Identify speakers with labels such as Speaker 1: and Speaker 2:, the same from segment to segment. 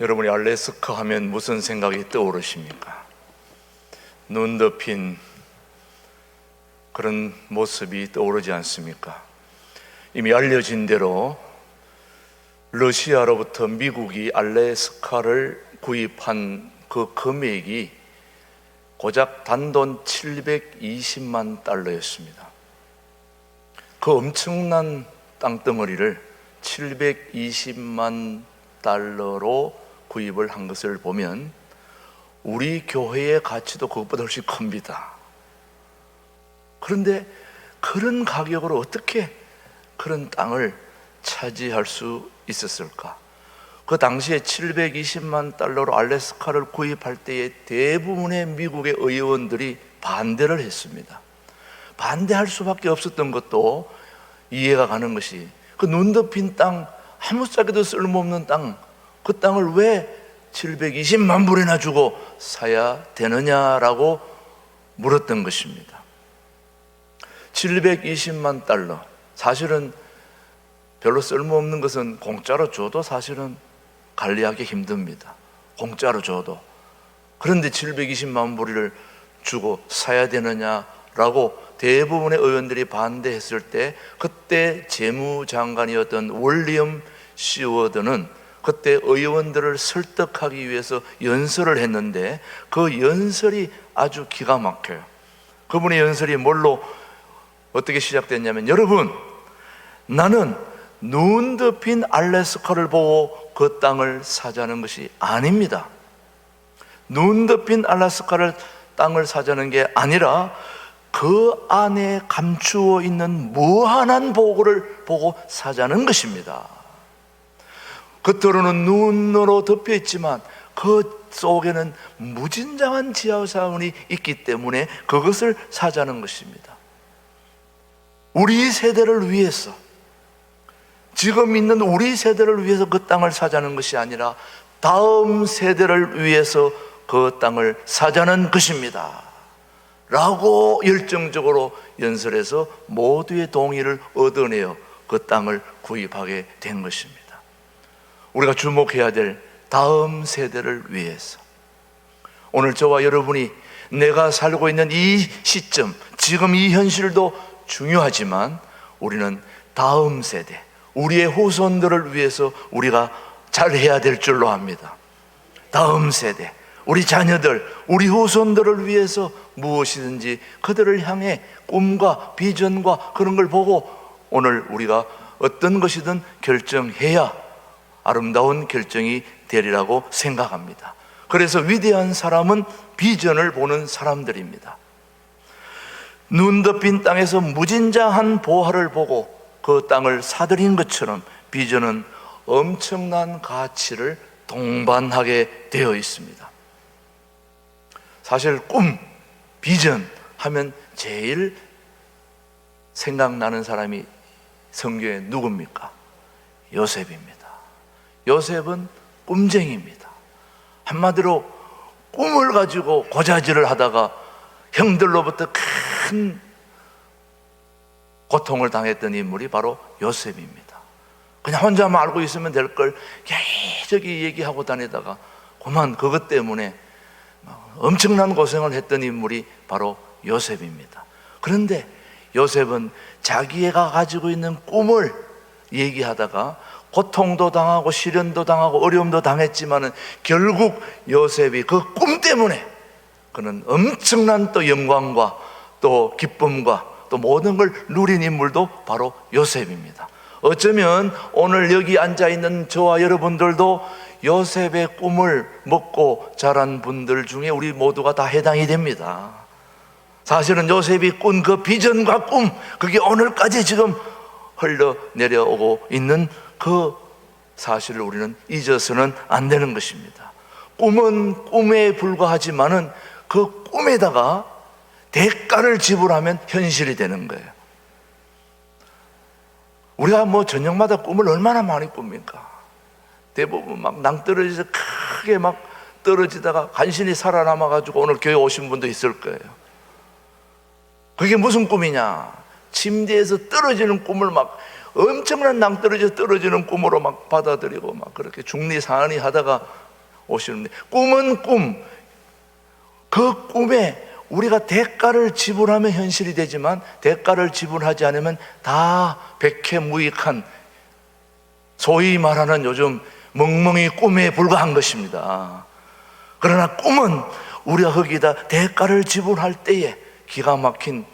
Speaker 1: 여러분이 알래스카 하면 무슨 생각이 떠오르십니까? 눈 덮인 그런 모습이 떠오르지 않습니까? 이미 알려진 대로 러시아로부터 미국이 알래스카를 구입한 그 금액이 고작 단돈 720만 달러였습니다. 그 엄청난 땅덩어리를 720만 달러로 구입을 한 것을 보면 우리 교회의 가치도 그것보다 훨씬 큽니다. 그런데 그런 가격으로 어떻게 그런 땅을 차지할 수 있었을까? 그 당시에 720만 달러로 알래스카를 구입할 때에 대부분의 미국의 의원들이 반대를 했습니다. 반대할 수밖에 없었던 것도 이해가 가는 것이, 그 눈 덮인 땅, 아무짝에도 쓸모없는 땅, 그 땅을 왜 720만 불이나 주고 사야 되느냐라고 물었던 것입니다. 720만 달러, 사실은 별로 쓸모없는 것은 공짜로 줘도 사실은 관리하기 힘듭니다. 공짜로 줘도. 그런데 720만 불을 주고 사야 되느냐라고 대부분의 의원들이 반대했을 때, 그때 재무장관이었던 월리엄 시워드는 그때 의원들을 설득하기 위해서 연설을 했는데, 그 연설이 아주 기가 막혀요. 그분의 연설이 뭘로 어떻게 시작됐냐면, 여러분, 나는 눈 덮인 알래스카를 보고 그 땅을 사자는 것이 아닙니다. 눈 덮인 알래스카를 땅을 사자는 게 아니라 그 안에 감추어 있는 무한한 보고를 보고 사자는 것입니다. 겉으로는 눈으로 덮여 있지만 그 속에는 무진장한 지하자원이 있기 때문에 그것을 사자는 것입니다. 우리 세대를 위해서, 지금 있는 우리 세대를 위해서 그 땅을 사자는 것이 아니라 다음 세대를 위해서 그 땅을 사자는 것입니다 라고 열정적으로 연설해서 모두의 동의를 얻어내어 그 땅을 구입하게 된 것입니다. 우리가 주목해야 될 다음 세대를 위해서, 오늘 저와 여러분이 내가 살고 있는 이 시점, 지금 이 현실도 중요하지만 우리는 다음 세대, 우리의 후손들을 위해서 우리가 잘해야 될 줄로 압니다. 다음 세대, 우리 자녀들, 우리 후손들을 위해서 무엇이든지 그들을 향해 꿈과 비전과 그런 걸 보고 오늘 우리가 어떤 것이든 결정해야 아름다운 결정이 되리라고 생각합니다. 그래서 위대한 사람은 비전을 보는 사람들입니다. 눈 덮인 땅에서 무진장한 보화를 보고 그 땅을 사들인 것처럼 비전은 엄청난 가치를 동반하게 되어 있습니다. 사실 꿈, 비전 하면 제일 생각나는 사람이 성경에 누굽니까? 요셉입니다. 요셉은 꿈쟁이입니다. 한마디로 꿈을 가지고 고자질을 하다가 형들로부터 큰 고통을 당했던 인물이 바로 요셉입니다. 그냥 혼자만 알고 있으면 될 걸 여기저기 얘기하고 다니다가 그만 그것 때문에 엄청난 고생을 했던 인물이 바로 요셉입니다. 그런데 요셉은 자기가 가지고 있는 꿈을 얘기하다가 고통도 당하고 시련도 당하고 어려움도 당했지만은 결국 요셉이 그 꿈 때문에 그는 엄청난 또 영광과 또 기쁨과 또 모든 걸 누린 인물도 바로 요셉입니다. 어쩌면 오늘 여기 앉아있는 저와 여러분들도 요셉의 꿈을 먹고 자란 분들 중에 우리 모두가 다 해당이 됩니다. 사실은 요셉이 꾼 그 비전과 꿈, 그게 오늘까지 지금 흘러내려오고 있는 그 사실을 우리는 잊어서는 안 되는 것입니다. 꿈은 꿈에 불과하지만은 그 꿈에다가 대가를 지불하면 현실이 되는 거예요. 우리가 저녁마다 꿈을 얼마나 많이 꿉니까? 대부분 막 낭떠러지서 크게 막 떨어지다가 간신히 살아남아가지고 오늘 교회 오신 분도 있을 거예요. 그게 무슨 꿈이냐? 침대에서 떨어지는 꿈을 막 엄청난 낭떠러지에서 떨어지는 꿈으로 막 받아들이고 막 그렇게 중리상안히 하다가 오시는데, 꿈은 꿈, 그 꿈에 우리가 대가를 지불하면 현실이 되지만 대가를 지불하지 않으면 다 백해무익한, 소위 말하는 요즘 멍멍이 꿈에 불과한 것입니다. 그러나 꿈은 우리가 거기다 대가를 지불할 때에 기가 막힌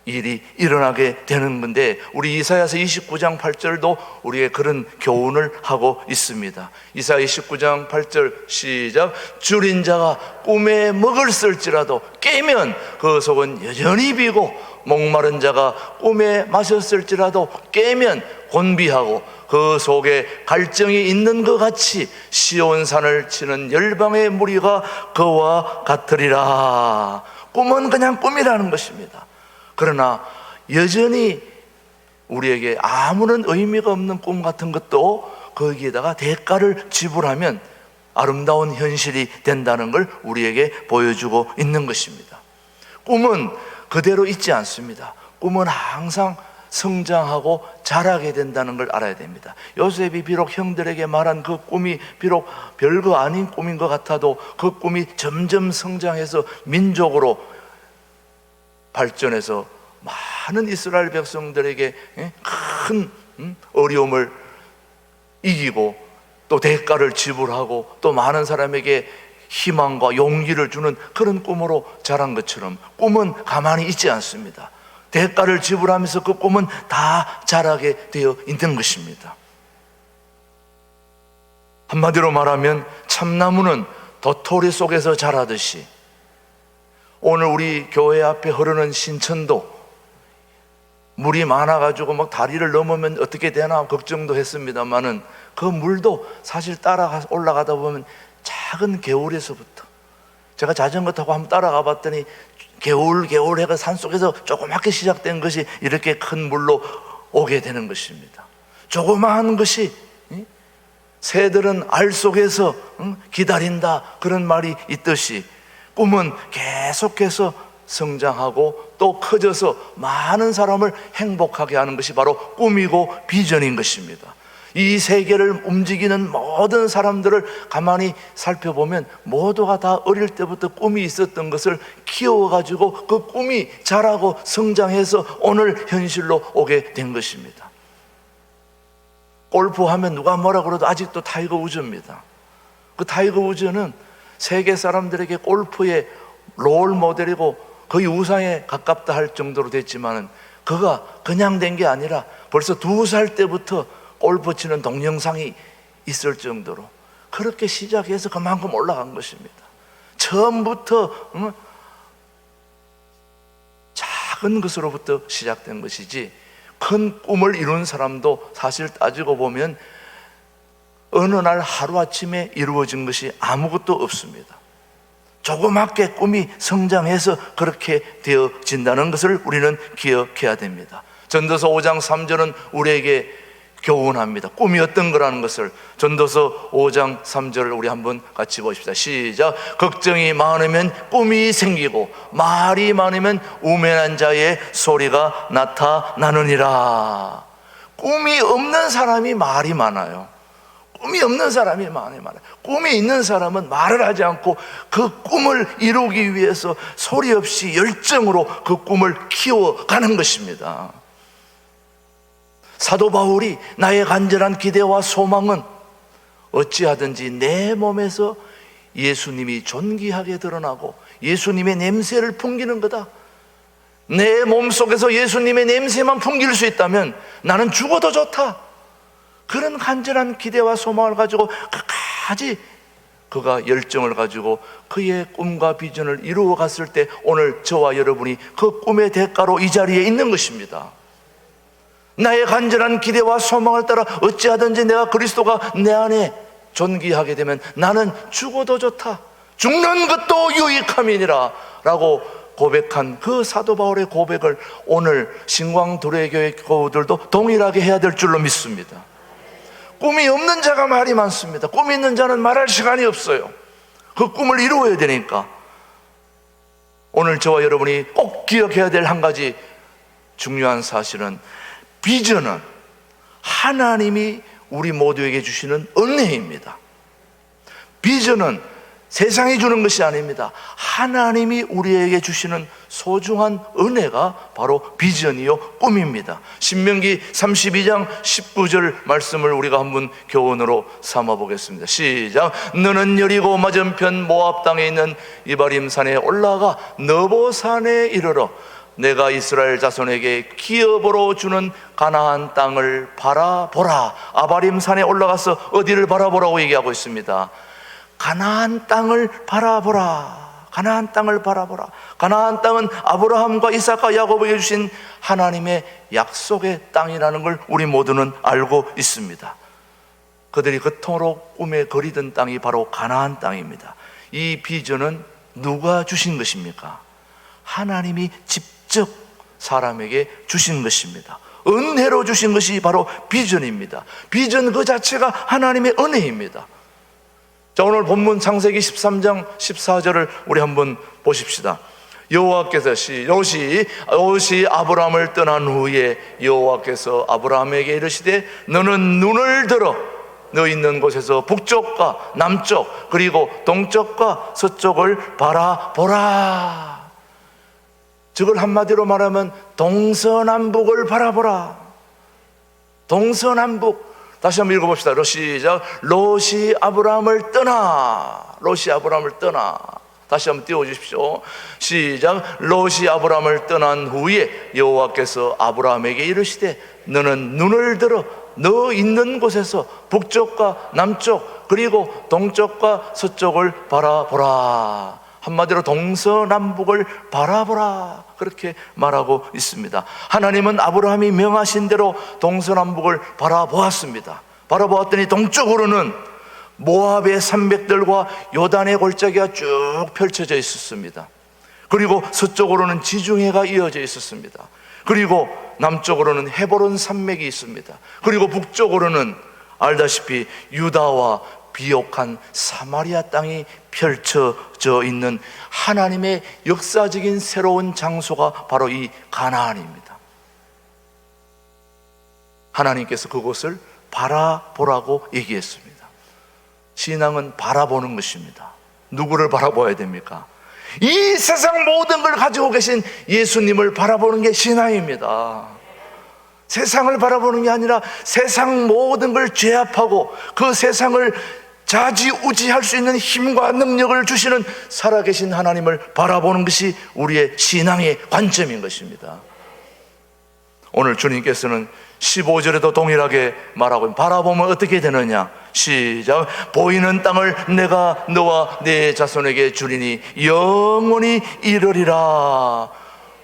Speaker 1: 일이 일어나게 되는 건데, 우리 이사야서 29장 8절도 우리의 그런 교훈을 하고 있습니다. 이사야 29장 8절 시작. 줄인 자가 꿈에 먹을 쓸지라도 깨면 그 속은 여전히 비고, 목마른 자가 꿈에 마셨을지라도 깨면 곤비하고 그 속에 갈증이 있는 것 같이 시온산을 치는 열방의 무리가 그와 같으리라. 꿈은 그냥 꿈이라는 것입니다. 그러나 여전히 우리에게 아무런 의미가 없는 꿈 같은 것도 거기에다가 대가를 지불하면 아름다운 현실이 된다는 걸 우리에게 보여주고 있는 것입니다. 꿈은 그대로 있지 않습니다. 꿈은 항상 성장하고 자라게 된다는 걸 알아야 됩니다. 요셉이 비록 형들에게 말한 그 꿈이 비록 별거 아닌 꿈인 것 같아도 그 꿈이 점점 성장해서 민족으로 발전해서 많은 이스라엘 백성들에게 큰 어려움을 이기고 또 대가를 지불하고 또 많은 사람에게 희망과 용기를 주는 그런 꿈으로 자란 것처럼 꿈은 가만히 있지 않습니다. 대가를 지불하면서 그 꿈은 다 자라게 되어 있는 것입니다. 한마디로 말하면 참나무는 도토리 속에서 자라듯이 오늘 우리 교회 앞에 흐르는 신천도 물이 많아가지고 막 다리를 넘으면 어떻게 되나 걱정도 했습니다만은 그 물도 사실 올라가다 보면 작은 개울에서부터, 제가 자전거 타고 한번 따라가 봤더니 개울 해가 산속에서 조그맣게 시작된 것이 이렇게 큰 물로 오게 되는 것입니다. 조그마한 것이 새들은 알 속에서 기다린다, 그런 말이 있듯이 꿈은 계속해서 성장하고 또 커져서 많은 사람을 행복하게 하는 것이 바로 꿈이고 비전인 것입니다. 이 세계를 움직이는 모든 사람들을 가만히 살펴보면 모두가 다 어릴 때부터 꿈이 있었던 것을 키워가지고 그 꿈이 자라고 성장해서 오늘 현실로 오게 된 것입니다. 골프하면 누가 뭐라 그래도 아직도 타이거 우즈입니다. 그 타이거 우즈는 세계 사람들에게 골프의 롤 모델이고 거의 우상에 가깝다 할 정도로 됐지만은 그가 그냥 된 게 아니라 벌써 2살 때부터 골프 치는 동영상이 있을 정도로 그렇게 시작해서 그만큼 올라간 것입니다. 처음부터 작은 것으로부터 시작된 것이지 큰 꿈을 이룬 사람도 사실 따지고 보면 어느 날 하루아침에 이루어진 것이 아무것도 없습니다. 조그맣게 꿈이 성장해서 그렇게 되어진다는 것을 우리는 기억해야 됩니다. 전도서 5장 3절은 우리에게 교훈합니다. 꿈이 어떤 거라는 것을. 전도서 5장 3절을 우리 한번 같이 보십시다. 시작. 걱정이 많으면 꿈이 생기고 말이 많으면 우매한 자의 소리가 나타나느니라. 꿈이 없는 사람이 말이 많아요. 꿈이 없는 사람이 많아요. 꿈이 있는 사람은 말을 하지 않고 그 꿈을 이루기 위해서 소리 없이 열정으로 그 꿈을 키워가는 것입니다. 사도 바울이 나의 간절한 기대와 소망은 어찌하든지 내 몸에서 예수님이 존귀하게 드러나고 예수님의 냄새를 풍기는 거다. 내 몸속에서 예수님의 냄새만 풍길 수 있다면 나는 죽어도 좋다. 그런 간절한 기대와 소망을 가지고 끝까지 그가 열정을 가지고 그의 꿈과 비전을 이루어 갔을 때 오늘 저와 여러분이 그 꿈의 대가로 이 자리에 있는 것입니다. 나의 간절한 기대와 소망을 따라 어찌하든지 내가 그리스도가 내 안에 존귀하게 되면 나는 죽어도 좋다. 죽는 것도 유익함이니라 라고 고백한 그 사도 바울의 고백을 오늘 신광도래교회 교우들도 동일하게 해야 될 줄로 믿습니다. 꿈이 없는 자가 말이 많습니다. 꿈이 있는 자는 말할 시간이 없어요. 그 꿈을 이루어야 되니까. 오늘 저와 여러분이 꼭 기억해야 될 한 가지 중요한 사실은 비전은 하나님이 우리 모두에게 주시는 은혜입니다. 비전은 세상이 주는 것이 아닙니다. 하나님이 우리에게 주시는 소중한 은혜가 바로 비전이요 꿈입니다. 신명기 32장 19절 말씀을 우리가 한번 교훈으로 삼아 보겠습니다. 시작. 너는 여리고 맞은편 모압 땅에 있는 이바림 산에 올라가 너보산에 이르러 내가 이스라엘 자손에게 기업으로 주는 가나안 땅을 바라보라. 아바림 산에 올라가서 어디를 바라보라고 얘기하고 있습니다. 가나안 땅을 바라보라. 가나안 땅을 바라보라. 가나안 땅은 아브라함과 이삭과 야곱에게 주신 하나님의 약속의 땅이라는 걸 우리 모두는 알고 있습니다. 그들이 그토록 꿈에 그리던 땅이 바로 가나안 땅입니다. 이 비전은 누가 주신 것입니까? 하나님이 직접 사람에게 주신 것입니다. 은혜로 주신 것이 바로 비전입니다. 비전 그 자체가 하나님의 은혜입니다. 자, 오늘 본문 창세기 13장 14절을 우리 한번 보십시다. 여호와께서 롯이 아브라함을 떠난 후에 여호와께서 아브라함에게 이르시되 너는 눈을 들어 너 있는 곳에서 북쪽과 남쪽 그리고 동쪽과 서쪽을 바라보라. 저걸 한마디로 말하면 동서남북을 바라보라. 동서남북. 다시 한번 읽어봅시다. 시작. 롯이 아브라함을 떠나. 롯이 아브라함을 떠나. 다시 한번 띄워주십시오. 시작. 롯이 아브라함을 떠난 후에 여호와께서 아브라함에게 이르시되 너는 눈을 들어 너 있는 곳에서 북쪽과 남쪽 그리고 동쪽과 서쪽을 바라보라. 한마디로 동서남북을 바라보라. 그렇게 말하고 있습니다. 하나님은 아브라함이 명하신 대로 동서남북을 바라보았습니다. 바라보았더니 동쪽으로는 모압의 산맥들과 요단의 골짜기가 쭉 펼쳐져 있었습니다. 그리고 서쪽으로는 지중해가 이어져 있었습니다. 그리고 남쪽으로는 헤브론 산맥이 있습니다. 그리고 북쪽으로는 알다시피 유다와 비옥한 사마리아 땅이 펼쳐져 있는 하나님의 역사적인 새로운 장소가 바로 이 가나안입니다. 하나님께서 그곳을 바라보라고 얘기했습니다. 신앙은 바라보는 것입니다. 누구를 바라봐야 됩니까? 이 세상 모든 걸 가지고 계신 예수님을 바라보는 게 신앙입니다. 세상을 바라보는 게 아니라 세상 모든 걸 제압하고 그 세상을 좌지우지할 수 있는 힘과 능력을 주시는 살아계신 하나님을 바라보는 것이 우리의 신앙의 관점인 것입니다. 오늘 주님께서는 15절에도 동일하게 말하고 바라보면 어떻게 되느냐. 시작. 보이는 땅을 내가 너와 네 자손에게 주리니 영원히 이르리라.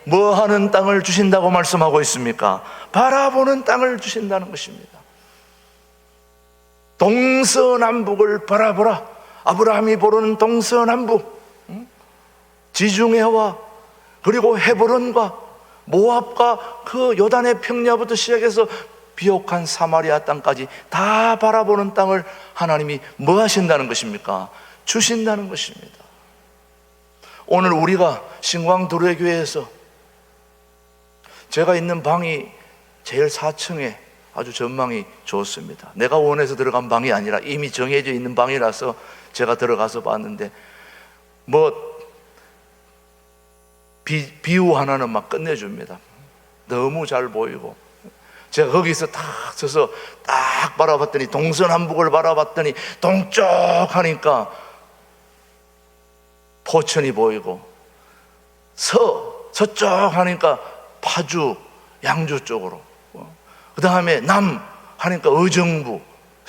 Speaker 1: 뭐 하는 땅을 주신다고 말씀하고 있습니까? 바라보는 땅을 주신다는 것입니다. 동서남북을 바라보라. 아브라함이 보는 동서남북, 지중해와 그리고 헤브론과 모압과 그 요단의 평야부터 시작해서 비옥한 사마리아 땅까지 다 바라보는 땅을 하나님이 뭐 하신다는 것입니까? 주신다는 것입니다. 오늘 우리가 신광두레교회에서 제가 있는 방이 제일 4층에 아주 전망이 좋습니다. 내가 원해서 들어간 방이 아니라 이미 정해져 있는 방이라서 제가 들어가서 봤는데 비유 하나는 막 끝내줍니다. 너무 잘 보이고 제가 거기서 딱 서서 딱 바라봤더니 동서남북을 바라봤더니 동쪽 하니까 포천이 보이고 서쪽 하니까 파주, 양주 쪽으로, 그 다음에 남 하니까 의정부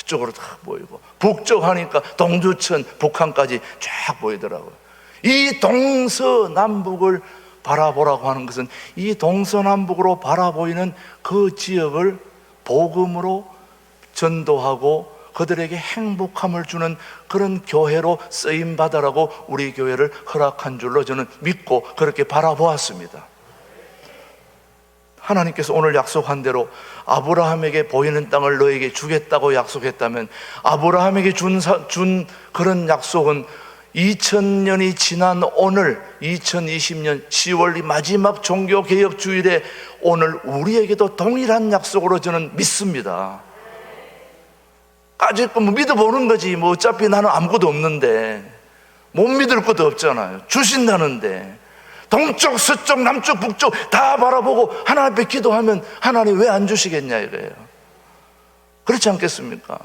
Speaker 1: 쪽으로 딱 보이고 북쪽 하니까 동두천, 북한까지 쫙 보이더라고요. 이 동서남북을 바라보라고 하는 것은 이 동서남북으로 바라보이는 그 지역을 복음으로 전도하고 그들에게 행복함을 주는 그런 교회로 쓰임받아라고 우리 교회를 허락한 줄로 저는 믿고 그렇게 바라보았습니다. 하나님께서 오늘 약속한 대로 아브라함에게 보이는 땅을 너에게 주겠다고 약속했다면 아브라함에게 준 그런 약속은 2000년이 지난 오늘 2020년 10월 마지막 종교개혁 주일에 오늘 우리에게도 동일한 약속으로 저는 믿습니다. 까짓 거 뭐 믿어보는 거지. 뭐 어차피 나는 아무것도 없는데, 못 믿을 것도 없잖아요. 주신다는데. 동쪽, 서쪽, 남쪽, 북쪽 다 바라보고 하나님 앞에 기도하면 하나님 왜 안 주시겠냐 이거예요. 그렇지 않겠습니까?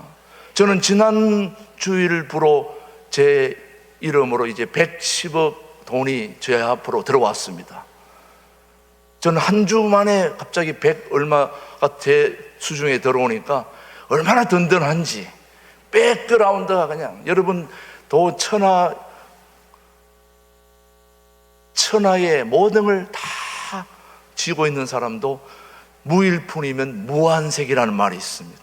Speaker 1: 저는 지난 주일부로 제 이름으로 이제 110억 돈이 제 앞으로 들어왔습니다. 저는 한 주 만에 갑자기 100 얼마가 제 수중에 들어오니까 얼마나 든든한지, 백그라운드가 그냥, 여러분 도 천하의 모든 걸 다 쥐고 있는 사람도 무일푼이면 무한색이라는 말이 있습니다.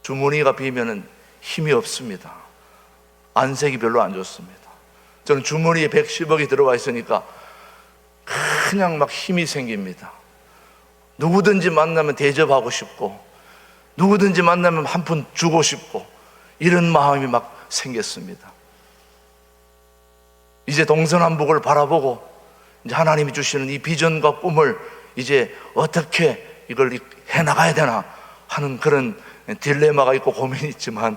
Speaker 1: 주머니가 비면은 힘이 없습니다. 안색이 별로 안 좋습니다. 저는 주머니에 110억이 들어와 있으니까 그냥 막 힘이 생깁니다. 누구든지 만나면 대접하고 싶고, 누구든지 만나면 한 푼 주고 싶고, 이런 마음이 막 생겼습니다. 이제 동서남북을 바라보고 이제 하나님이 주시는 이 비전과 꿈을 이제 어떻게 이걸 해나가야 되나 하는 그런 딜레마가 있고 고민이 있지만,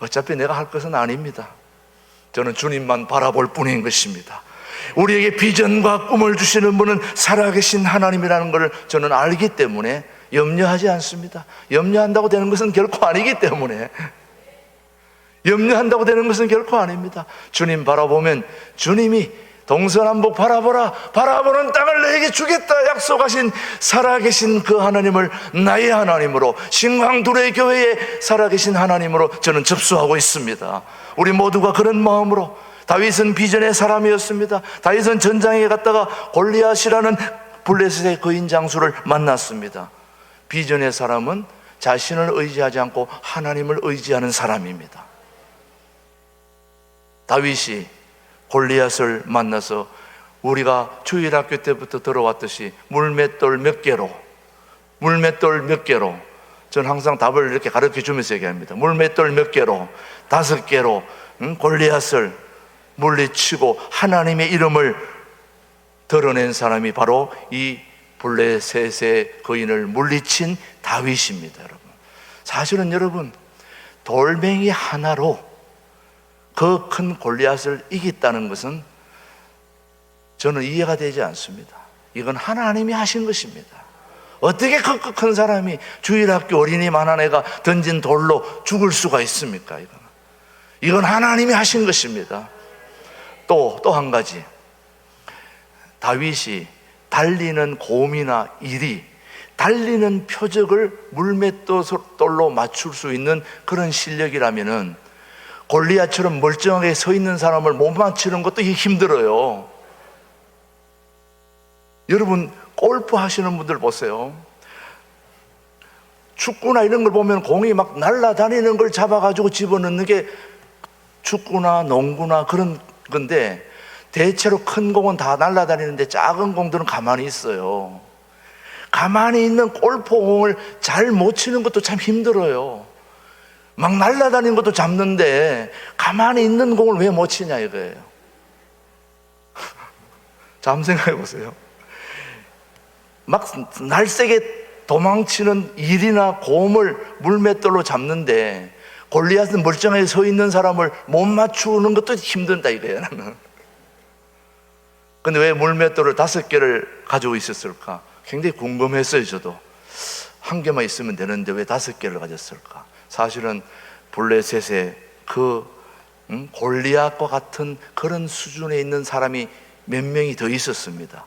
Speaker 1: 어차피 내가 할 것은 아닙니다. 저는 주님만 바라볼 뿐인 것입니다. 우리에게 비전과 꿈을 주시는 분은 살아계신 하나님이라는 것을 저는 알기 때문에 염려하지 않습니다. 염려한다고 되는 것은 결코 아니기 때문에, 염려한다고 되는 것은 결코 아닙니다. 주님 바라보면 주님이 동서남북 바라보라, 바라보는 땅을 너에게 주겠다 약속하신 살아계신 그 하나님을 나의 하나님으로, 신광두레 교회에 살아계신 하나님으로 저는 접수하고 있습니다. 우리 모두가 그런 마음으로, 다윗은 비전의 사람이었습니다. 다윗은 전장에 갔다가 골리앗이라는 블레셋의 거인 장수를 만났습니다. 비전의 사람은 자신을 의지하지 않고 하나님을 의지하는 사람입니다. 다윗이 골리앗을 만나서 우리가 주일학교 때부터 들어왔듯이 물맷돌 몇 개로, 저는 항상 답을 이렇게 가르쳐 주면서 얘기합니다. 물맷돌 몇 개로, 5개로 골리앗을 물리치고 하나님의 이름을 드러낸 사람이 바로 이 블레셋의 거인을 물리친 다윗입니다. 여러분, 사실은 여러분, 돌멩이 하나로 그 큰 골리앗을 이겼다는 것은 저는 이해가 되지 않습니다. 이건 하나님이 하신 것입니다. 어떻게 그 큰 사람이 주일학교 어린이만한 애가 던진 돌로 죽을 수가 있습니까? 이건 하나님이 하신 것입니다. 또 한 가지, 다윗이 달리는 곰이나 이리, 달리는 표적을 물맷돌로 맞출 수 있는 그런 실력이라면은 골리앗처럼 멀쩡하게 서 있는 사람을 못 맞추는 것도 힘들어요. 여러분, 골프 하시는 분들 보세요. 축구나 이런 걸 보면 공이 막 날아다니는 걸 잡아가지고 집어넣는 게 축구나 농구나 그런 건데, 대체로 큰 공은 다 날아다니는데 작은 공들은 가만히 있어요. 가만히 있는 골프공을 잘 못 치는 것도 참 힘들어요. 막 날아다니는 것도 잡는데 가만히 있는 공을 왜 못 치냐 이거예요. 자, 한번 생각해 보세요. 막 날쌔게 도망치는 일이나 곰을 물맷돌로 잡는데 골리앗은 멀쩡하게 서 있는 사람을 못 맞추는 것도 힘든다 이거예요, 나는. 근데 왜 물맷돌을 5개를 가지고 있었을까? 굉장히 궁금했어요. 저도 한 개만 있으면 되는데 왜 5개를 가졌을까? 사실은 블레셋의 그 골리앗과 같은 그런 수준에 있는 사람이 몇 명이 더 있었습니다.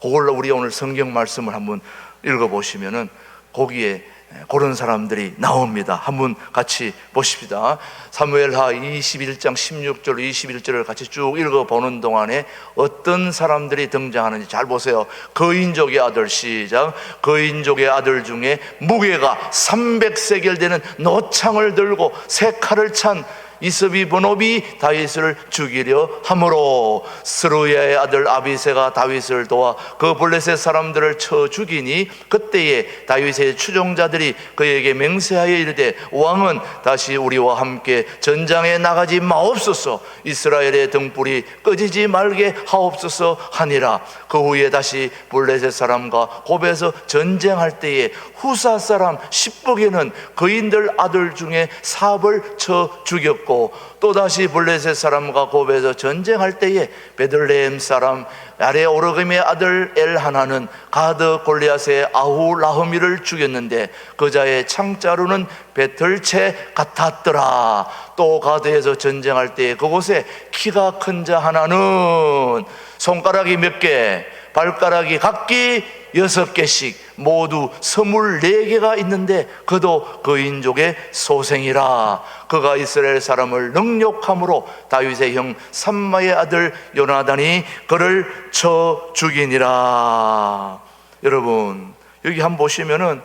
Speaker 1: 그걸로 우리 오늘 성경 말씀을 한번 읽어보시면은 거기에 그런 사람들이 나옵니다. 한번 같이 보십시다. 사무엘하 21장 16절 21절을 같이 쭉 읽어보는 동안에 어떤 사람들이 등장하는지 잘 보세요. 거인족의 아들, 시작. 거인족의 아들 중에 무게가 300세겔 되는 노창을 들고 세 칼을 찬 이섭이 번업이 다윗을 죽이려 함으로 스루야의 아들 아비새가 다윗을 도와 그 블레셋 사람들을 쳐 죽이니 그때에 다윗의 추종자들이 그에게 맹세하여 이르되 왕은 다시 우리와 함께 전장에 나가지 마옵소서, 이스라엘의 등불이 꺼지지 말게 하옵소서 하니라. 그 후에 다시 블레셋 사람과 곱에서 전쟁할 때에 후사 사람 10북에는 그인들 아들 중에 삽을 쳐 죽였고, 또다시 블레셋 사람과 곱에서 전쟁할 때에 베들레헴 사람 아레 오르금의 아들 엘하나는 가드 골리앗의 아후 라흐미를 죽였는데 그 자의 창자루는 배틀채 같았더라. 또 가드에서 전쟁할 때에 그곳에 키가 큰 자 하나는 손가락이 몇 개, 발가락이 각기 6개씩 모두 24개가 있는데 그도 그 인족의 소생이라. 그가 이스라엘 사람을 능욕함으로 다윗의 형 삼마의 아들 요나단이 그를 쳐 죽이니라. 여러분, 여기 한번 보시면은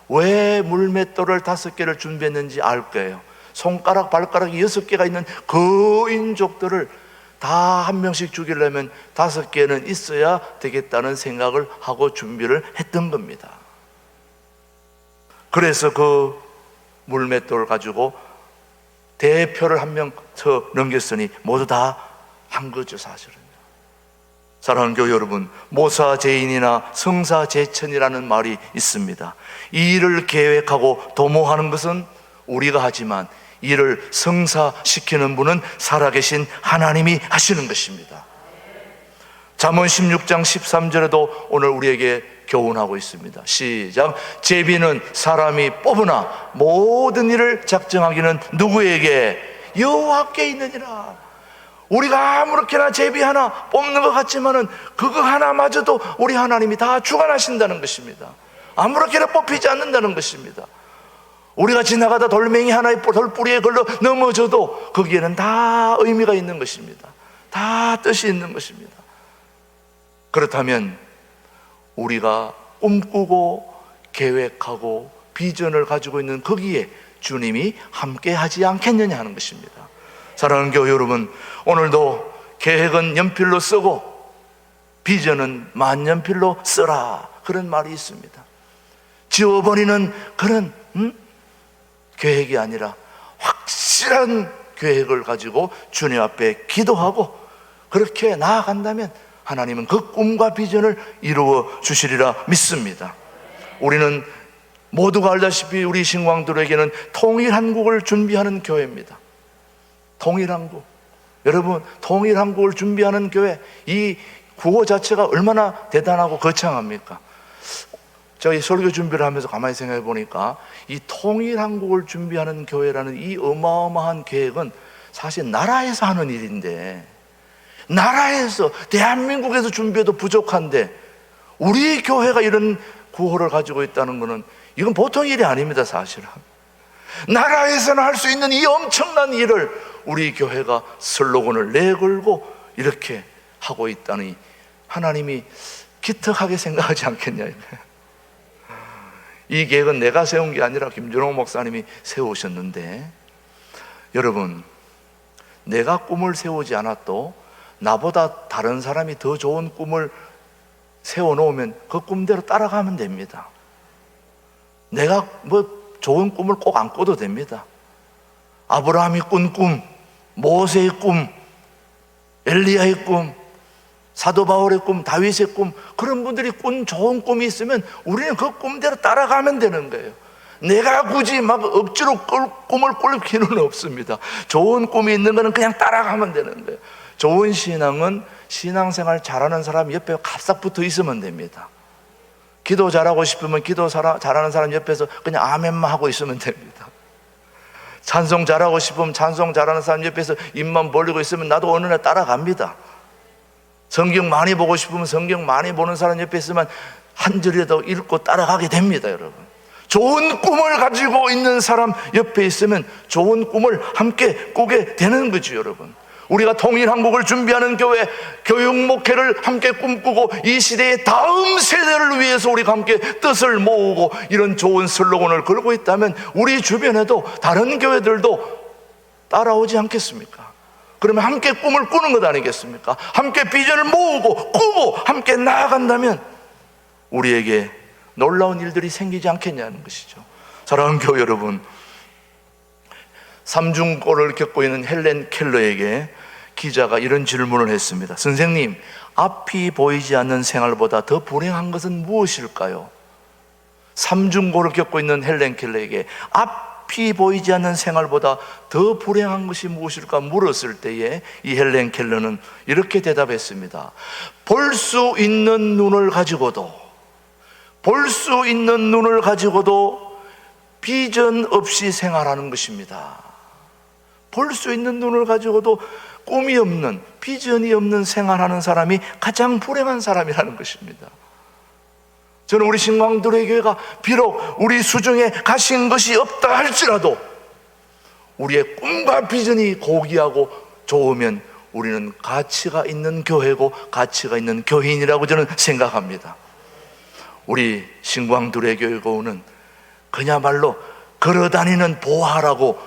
Speaker 1: 왜 물맷돌을 5개를 준비했는지 알 거예요. 손가락 발가락이 6개가 있는 그 인족들을 다 한 명씩 죽이려면 5개는 있어야 되겠다는 생각을 하고 준비를 했던 겁니다. 그래서 그 물맷돌을 가지고 대표를 한 명 더 넘겼으니 모두 다 한 거죠, 사실은. 사랑하는 교회 여러분, 모사제인이나 성사제천이라는 말이 있습니다. 이 일을 계획하고 도모하는 것은 우리가 하지만 이를 성사시키는 분은 살아계신 하나님이 하시는 것입니다. 잠언 16장 13절에도 오늘 우리에게 교훈하고 있습니다. 시작. 제비는 사람이 뽑으나 모든 일을 작정하기는 누구에게? 여호와께 있느니라. 우리가 아무렇게나 제비 하나 뽑는 것 같지만은 그거 하나마저도 우리 하나님이 다 주관하신다는 것입니다. 아무렇게나 뽑히지 않는다는 것입니다. 우리가 지나가다 돌멩이 하나의 돌뿌리에 걸려 넘어져도 거기에는 다 의미가 있는 것입니다. 다 뜻이 있는 것입니다. 그렇다면 우리가 꿈꾸고 계획하고 비전을 가지고 있는 거기에 주님이 함께 하지 않겠느냐 하는 것입니다. 사랑하는 교회 여러분, 오늘도 계획은 연필로 쓰고 비전은 만연필로 써라, 그런 말이 있습니다. 지워버리는 그런 계획이 아니라 확실한 계획을 가지고 주님 앞에 기도하고 그렇게 나아간다면 하나님은 그 꿈과 비전을 이루어 주시리라 믿습니다. 우리는 모두가 알다시피 우리 신광들에게는 통일한국을 준비하는 교회입니다. 통일한국. 여러분, 통일한국을 준비하는 교회, 이 구호 자체가 얼마나 대단하고 거창합니까? 저희 설교 준비를 하면서 가만히 생각해 보니까 이 통일한국을 준비하는 교회라는 이 어마어마한 계획은 사실 나라에서 하는 일인데, 나라에서 대한민국에서 준비해도 부족한데 우리 교회가 이런 구호를 가지고 있다는 것은 이건 보통 일이 아닙니다. 사실은 나라에서는 할 수 있는 이 엄청난 일을 우리 교회가 슬로건을 내걸고 이렇게 하고 있다니 하나님이 기특하게 생각하지 않겠냐. 이 계획은 내가 세운 게 아니라 김준호 목사님이 세우셨는데, 여러분, 내가 꿈을 세우지 않아도 나보다 다른 사람이 더 좋은 꿈을 세워놓으면 그 꿈대로 따라가면 됩니다. 내가 좋은 꿈을 꼭 안 꿔도 됩니다. 아브라함이 꾼 꿈, 모세의 꿈, 엘리야의 꿈, 사도 바울의 꿈, 다윗의 꿈, 그런 분들이 꾼 좋은 꿈이 있으면 우리는 그 꿈대로 따라가면 되는 거예요. 내가 굳이 막 억지로 꿈을 꿀 필요는 없습니다. 좋은 꿈이 있는 거는 그냥 따라가면 되는 거예요. 좋은 신앙은 신앙생활 잘하는 사람 옆에 갑싹 붙어 있으면 됩니다. 기도 잘하고 싶으면 잘하는 사람 옆에서 그냥 아멘만 하고 있으면 됩니다. 찬송 잘하고 싶으면 찬송 잘하는 사람 옆에서 입만 벌리고 있으면 나도 어느 날 따라갑니다. 성경 많이 보고 싶으면 성경 많이 보는 사람 옆에 있으면 한 절이라도 읽고 따라가게 됩니다. 여러분, 좋은 꿈을 가지고 있는 사람 옆에 있으면 좋은 꿈을 함께 꾸게 되는 거죠. 여러분, 우리가 통일한국을 준비하는 교회, 교육 목회를 함께 꿈꾸고 이 시대의 다음 세대를 위해서 우리가 함께 뜻을 모으고 이런 좋은 슬로건을 걸고 있다면 우리 주변에도 다른 교회들도 따라오지 않겠습니까? 그러면 함께 꿈을 꾸는 것 아니겠습니까? 함께 비전을 모으고 꾸고 함께 나아간다면 우리에게 놀라운 일들이 생기지 않겠냐는 것이죠. 사랑하는 교회 여러분, 삼중고를 겪고 있는 헬렌 켈러에게 기자가 이런 질문을 했습니다. 선생님, 앞이 보이지 않는 생활보다 더 불행한 것은 무엇일까요? 삼중고를 겪고 있는 헬렌 켈러에게 앞이 보이지 않는 생활보다 더 불행한 것이 무엇일까 물었을 때에 이 헬렌 켈러는 이렇게 대답했습니다. 볼 수 있는 눈을 가지고도 비전 없이 생활하는 것입니다. 볼 수 있는 눈을 가지고도 꿈이 없는, 비전이 없는 생활하는 사람이 가장 불행한 사람이라는 것입니다. 저는 우리 신광두레 교회가 비록 우리 수중에 가신 것이 없다 할지라도 우리의 꿈과 비전이 고귀하고 좋으면 우리는 가치가 있는 교회고 가치가 있는 교인이라고 저는 생각합니다. 우리 신광두레 교회는 그야말로 걸어다니는 보화라고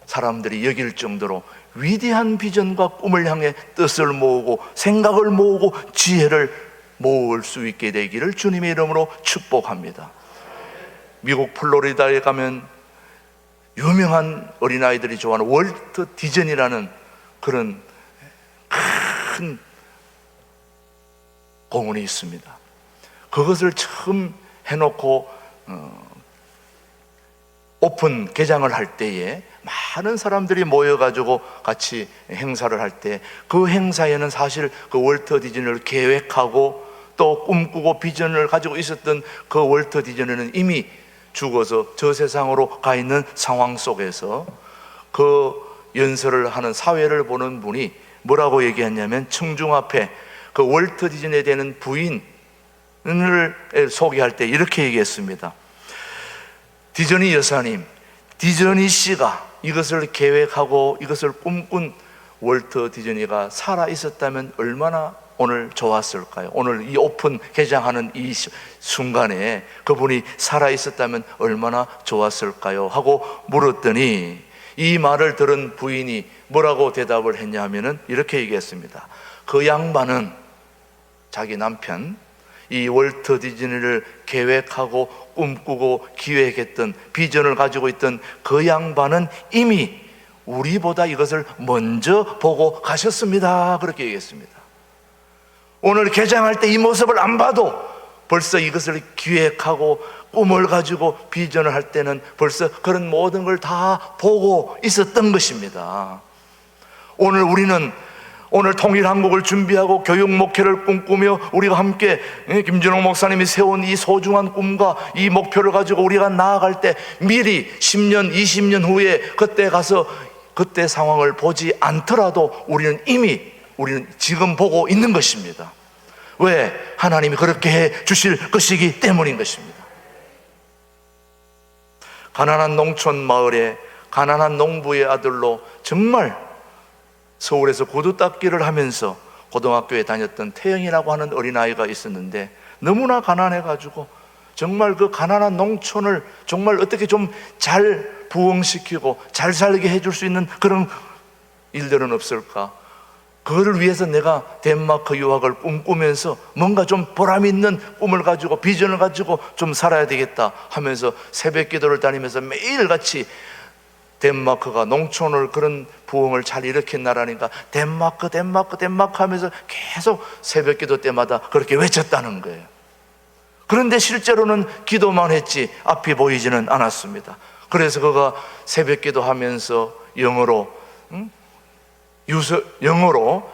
Speaker 1: 사람들이 여길 정도로 위대한 비전과 꿈을 향해 뜻을 모으고 생각을 모으고 지혜를 모을 수 있게 되기를 주님의 이름으로 축복합니다. 미국 플로리다에 가면 유명한 어린아이들이 좋아하는 월트 디즈니라는 그런 큰 공원이 있습니다. 그것을 처음 해놓고 오픈 개장을 할 때에 많은 사람들이 모여가지고 같이 행사를 할 때 그 행사에는 사실 그 월터 디즈니를 계획하고 또 꿈꾸고 비전을 가지고 있었던 그 월터 디즈니는 이미 죽어서 저 세상으로 가 있는 상황 속에서 그 연설을 하는 사회를 보는 분이 뭐라고 얘기했냐면 청중 앞에 그 월터 디즈니에 대한 부인을 소개할 때 이렇게 얘기했습니다. 디즈니 여사님, 디즈니 씨가 이것을 계획하고 이것을 꿈꾼 월터 디즈니가 살아 있었다면 얼마나 오늘 좋았을까요? 오늘 이 오픈 개장하는 이 순간에 그분이 살아 있었다면 얼마나 좋았을까요? 하고 물었더니 이 말을 들은 부인이 뭐라고 대답을 했냐 하면은 이렇게 얘기했습니다. 그 양반은, 자기 남편, 이 월터 디즈니를 계획하고 꿈꾸고 기획했던 비전을 가지고 있던 그 양반은 이미 우리보다 이것을 먼저 보고 가셨습니다. 그렇게 얘기했습니다. 오늘 개장할 때 이 모습을 안 봐도 벌써 이것을 기획하고 꿈을 가지고 비전을 할 때는 벌써 그런 모든 걸 다 보고 있었던 것입니다. 오늘 통일한국을 준비하고 교육 목회를 꿈꾸며 우리가 함께 김준홍 목사님이 세운 이 소중한 꿈과 이 목표를 가지고 우리가 나아갈 때 미리 10년, 20년 후에 그때 가서 그때 상황을 보지 않더라도 우리는 지금 보고 있는 것입니다. 왜? 하나님이 그렇게 해 주실 것이기 때문인 것입니다. 가난한 농촌 마을에 가난한 농부의 아들로 정말 서울에서 구두 닦기를 하면서 고등학교에 다녔던 태영이라고 하는 어린아이가 있었는데 너무나 가난해가지고 정말 그 가난한 농촌을 정말 어떻게 좀 잘 부흥시키고 잘 살게 해줄 수 있는 그런 일들은 없을까? 그거를 위해서 내가 덴마크 유학을 꿈꾸면서 뭔가 좀 보람 있는 꿈을 가지고 비전을 가지고 좀 살아야 되겠다 하면서 새벽 기도를 다니면서 매일같이 덴마크가 농촌을 그런 부흥을 잘 일으킨 나라니까 덴마크 하면서 계속 새벽 기도 때마다 그렇게 외쳤다는 거예요. 그런데 실제로는 기도만 했지 앞이 보이지는 않았습니다. 그래서 그가 새벽 기도하면서 영어로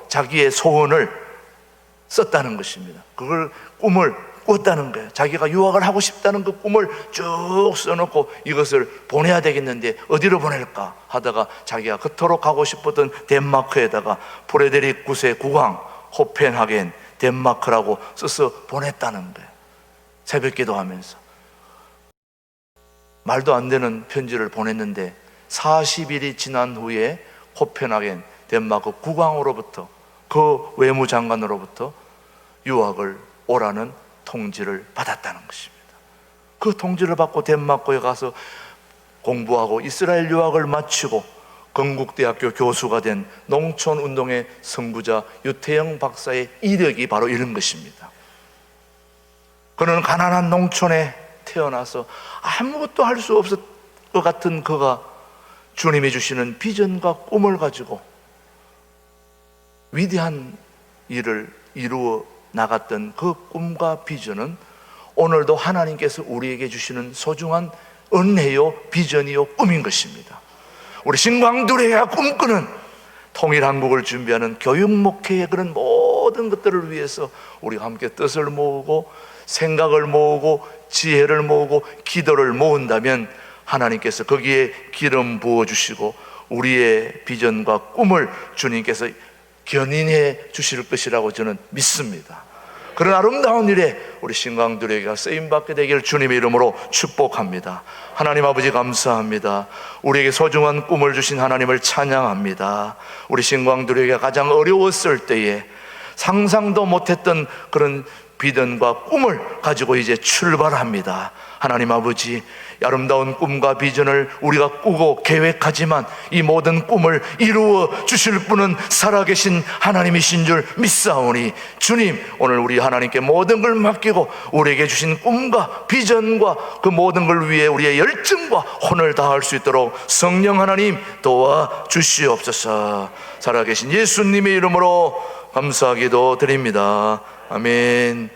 Speaker 1: 자기의 소원을 썼다는 것입니다. 그걸 꿈을 꿨다는 거예요. 자기가 유학을 하고 싶다는 그 꿈을 쭉 써놓고 이것을 보내야 되겠는데 어디로 보낼까 하다가 자기가 그토록 가고 싶었던 덴마크에다가 프레데릭 9세 국왕 호펜하겐 덴마크라고 써서 보냈다는 거예요. 새벽 기도하면서 말도 안 되는 편지를 보냈는데 40일이 지난 후에 호펜하겐 덴마크 국왕으로부터 그 외무장관으로부터 유학을 오라는 통지를 받았다는 것입니다. 그 통지를 받고 덴마크에 가서 공부하고 이스라엘 유학을 마치고 건국대학교 교수가 된 농촌운동의 선구자 유태영 박사의 이력이 바로 이런 것입니다. 그는 가난한 농촌에 태어나서 아무것도 할 수 없을 것 같은 그가 주님이 주시는 비전과 꿈을 가지고 위대한 일을 이루어 나갔던 그 꿈과 비전은 오늘도 하나님께서 우리에게 주시는 소중한 은혜요, 비전이요, 꿈인 것입니다. 우리 신광두레가 꿈꾸는 통일한국을 준비하는 교육 목회의 그런 모든 것들을 위해서 우리가 함께 뜻을 모으고 생각을 모으고 지혜를 모으고 기도를 모은다면 하나님께서 거기에 기름 부어주시고 우리의 비전과 꿈을 주님께서 견인해 주실 것이라고 저는 믿습니다. 그런 아름다운 일에 우리 신광두레가 쓰임받게 되기를 주님의 이름으로 축복합니다. 하나님 아버지 감사합니다. 우리에게 소중한 꿈을 주신 하나님을 찬양합니다. 우리 신광두레가 가장 어려웠을 때에 상상도 못했던 그런 비전과 꿈을 가지고 이제 출발합니다. 하나님 아버지, 아름다운 꿈과 비전을 우리가 꾸고 계획하지만 이 모든 꿈을 이루어 주실 분은 살아계신 하나님이신 줄 믿사오니 주님, 오늘 우리 하나님께 모든 걸 맡기고 우리에게 주신 꿈과 비전과 그 모든 걸 위해 우리의 열정과 혼을 다할 수 있도록 성령 하나님 도와주시옵소서. 살아계신 예수님의 이름으로 감사기도 드립니다. 아멘.